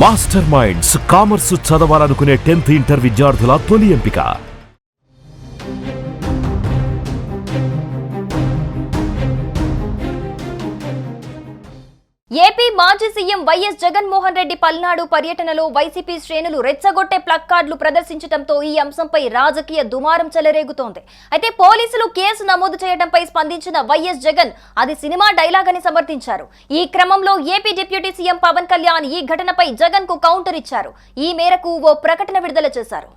Master minds commerce చదవాలనుకునే 10th inter విద్యార్థుల తొలి ఎంపిక. ఏపీ మాజీ సీఎం వైఎస్ జగన్మోహన్ రెడ్డి పల్నాడు పర్యటనలో వైసీపీ శ్రేణులు రెచ్చగొట్టే ప్లక్కార్డులు ప్రదర్శించడంతో ఈ అంశంపై రాజకీయ దుమారం చెలరేగుతోంది. అయితే పోలీసులు కేసు నమోదు చేయడంపై స్పందించిన వైఎస్ జగన్ అది సినిమా డైలాగ్ అని సమర్థించారు. ఈ క్రమంలో AP deputy CM Pawan Kalyan ఈ ఘటనపై జగన్ కు కౌంటర్ ఇచ్చారు. ఈ మేరకు ఓ ప్రకటన విడుదల చేశారు.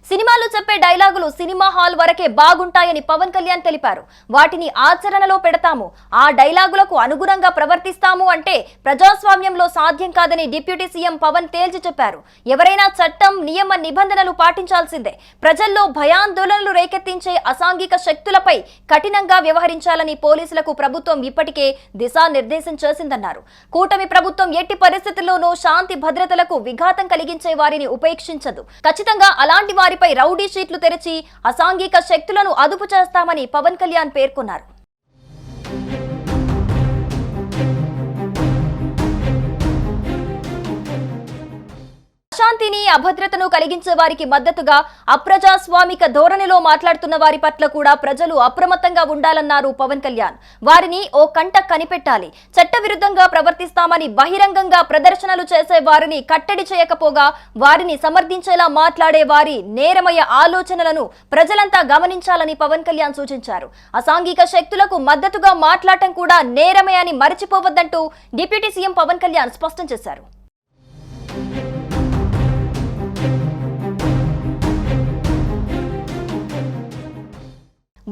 సినిమాలో చెప్పే డైలాగులు సినిమా హాల్ వరకే బాగుంటాయని పవన్ కళ్యాణ్ తెలిపారు. వాటిని ఆచరణలో పెడతాము, ఆ డైలాగులకు అనుగుణంగా ప్రవర్తిస్తాము అంటే ప్రజాస్వామ్యంలో సాధ్యం కాదని డిప్యూటీ సీఎం పవన్ తేల్చి చెప్పారు. ఎవరైనా చట్టం, నియమ నిబంధనలు పాటించాల్సిందే. ప్రజల్లో భయాందోళనలు రేకెత్తించే అసాంఘిక శక్తులపై కఠినంగా వ్యవహరించాలని పోలీసులకు ప్రభుత్వం ఇప్పటికే దిశానిర్దేశం చేసిందన్నారు. కూటమి ప్రభుత్వం ఎట్టి పరిస్థితుల్లోనూ శాంతి భద్రతలకు విఘాతం కలిగించే వారిని ఉపేక్షించదు. ఖచ్చితంగా అలాంటి వారిపై రౌడీ షీట్లు తెరిచి అసాంఘిక శక్తులను అదుపు చేస్తామని పవన్ కళ్యాణ్ పేర్కొన్నారు. శాంతిని, అభద్రతను కలిగించే వారికి మద్దతుగా అప్రజాస్వామిక ధోరణిలో మాట్లాడుతున్న వారి పట్ల కూడా ప్రజలు అప్రమత్తంగా ఉండాలన్నారు పవన్ కళ్యాణ్. వారిని ఓ కంట కనిపెట్టాలి. చట్టవిరుద్ధంగా ప్రవర్తిస్తామని బహిరంగంగా ప్రదర్శనలు చేసే వారిని కట్టడి చేయకపోగా వారిని సమర్థించేలా మాట్లాడే వారి నేరమయ ఆలోచనలను ప్రజలంతా గమనించాలని పవన్ కళ్యాణ్ సూచించారు. అసాంఘిక శక్తులకు మద్దతుగా మాట్లాడటం కూడా నేరమే అని మరిచిపోవద్దంటూ డిప్యూటీ సీఎం పవన్ కళ్యాణ్ స్పష్టం చేశారు.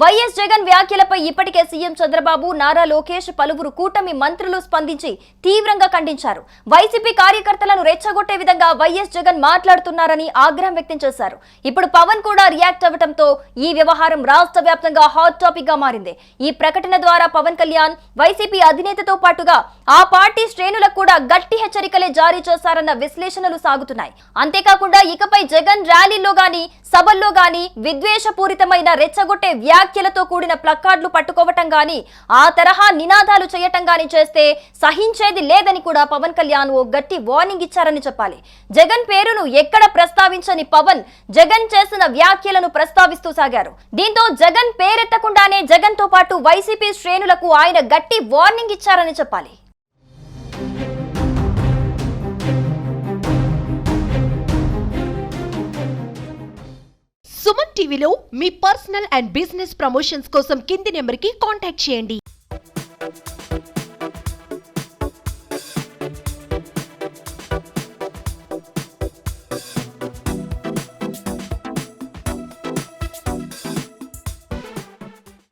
వైఎస్ జగన్ వ్యాఖ్యలపై ఇప్పటికే సీఎం చంద్రబాబు, నారా లోకేష్, పలువురు కూటమి మంత్రులు స్పందించి తీవ్రంగా ఖండించారు. వైసీపీ కార్యకర్తలను రెచ్చగొట్టే విధంగా వైఎస్ జగన్ మాట్లాడుతున్నారని ఆగ్రహం వ్యక్తం చేశారు. ఇప్పుడు పవన్ కూడా రియాక్ట్ అవ్వడంతో ఈ వ్యవహారం రాష్ట్ర వ్యాప్తంగా హాట్ టాపిక్ గా మారింది. ఈ ప్రకటన ద్వారా పవన్ కళ్యాణ్ వైసీపీ అధినేతతో పాటుగా ఆ పార్టీ శ్రేణులకు కూడా గట్టి హెచ్చరికలే జారీ చేశారన్న విశ్లేషణలు సాగుతున్నాయి. అంతేకాకుండా ఇకపై జగన్ ర్యాలీల్లో గాని, సభల్లో గాని విద్వేషపూరితమైన రెచ్చగొట్టే వ్యాఖ్యలతో కూడిన ప్లకార్డులు పట్టుకోవటం గాని, ఆ తరహా నినాదాలు చేయటం గాని చేస్తే సహించేది లేదని కూడా పవన్ కళ్యాణ్ ఓ గట్టి వార్నింగ్ ఇచ్చారని చెప్పాలి. జగన్ పేరును ఎక్కడ ప్రస్తావించని పవన్ జగన్ చేసిన వ్యాఖ్యలను ప్రస్తావిస్తూ సాగారు. దీంతో జగన్ పేరెత్తకుండానే జగన్ తో పాటు వైసీపీ శ్రేణులకు ఆయన గట్టి వార్నింగ్ ఇచ్చారని చెప్పాలి. సుమన్ టీవీలో మీ పర్సనల్ అండ్ బిజినెస్ ప్రమోషన్స్ కోసం కింది నెంబర్కి కాంటాక్ట్ చేయండి.